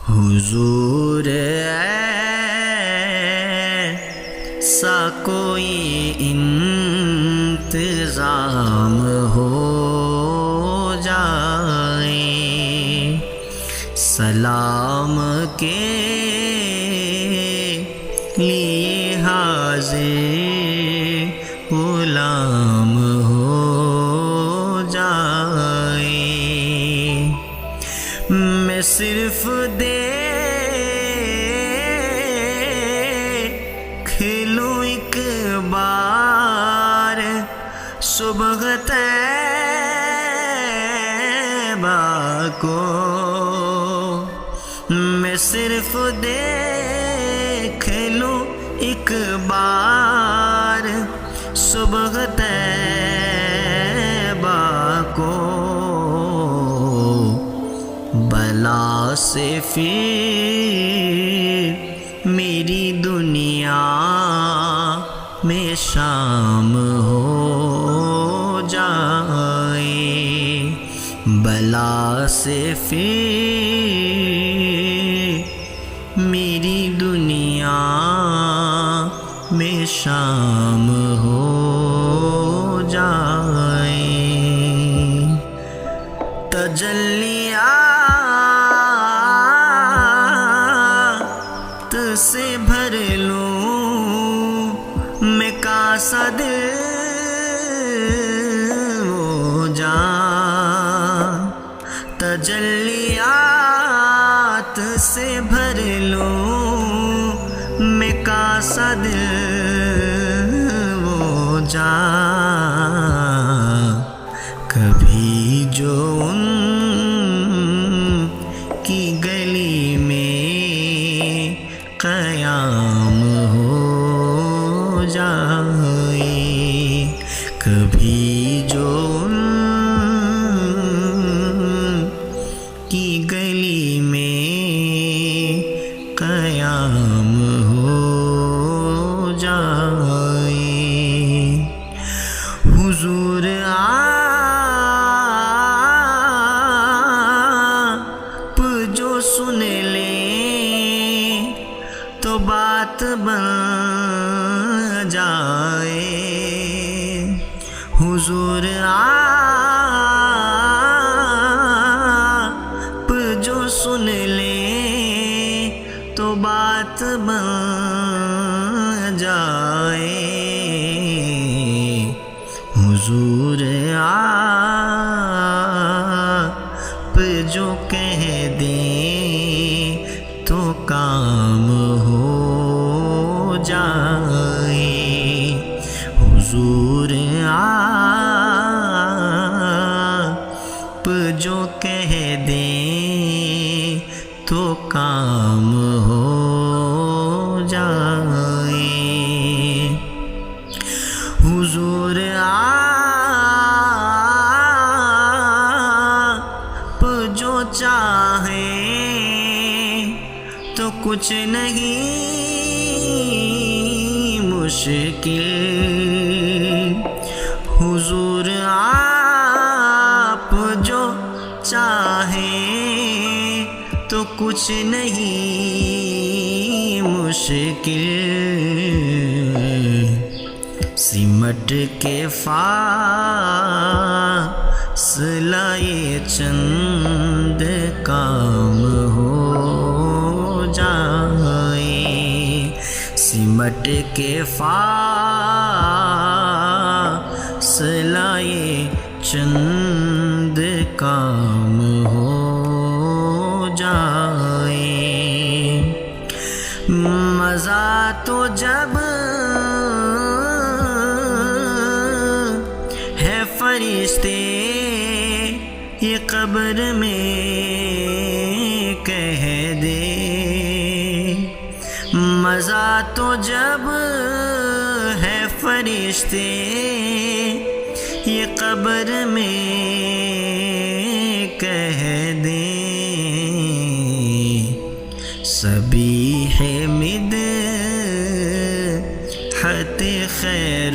حضور ایسا کوئی انتظام ہو جائے، سلام کے لیے حاضر غلام ہو جائے۔ میں صرف دیکھ لوں ایک بار صبح طیبہ کو، میں صرف دیکھ لوں ایک بار صبح طیبہ کو، بلا سے پھر میری دنیا میں شام ہو جائے، بلا سے پھر میری دنیا میں شام ہو جائے۔ تجلیات سے بھر لوں میں کاسہ دل و جان، تجلیات سے بھر لوں میں کاسہ دل و جان، کبھی جو ان کی گلی میں قیام ہو جائے، کبھی جو ان کی گلی میں قیام ہو جائے۔ حضور آپ جو سن لیں تو بات بن جائے، حضور آپ جو سن لیں تو بات بن جائے، حضور آپ جو کہہ دیں تو کام ہو جائے، حضور آپ جو کہہ دیں تو کام ہو جائے، حضور آپ جو چاہیں تو کچھ نہیں مشکل، حضور آپ جو چاہیں تو کچھ نہیں مشکل، سمٹ کے فاصلہ یہ چند کام ہو جائے، سمٹ کے فاصلہ یہ چند کام ہو جائے۔ مزہ تو جب ہے فرشتے یہ قبر میں کہہ دے، مزہ تو جب ہے فرشتے یہ قبر میں کہہ دیں، سبیح مدحت خیر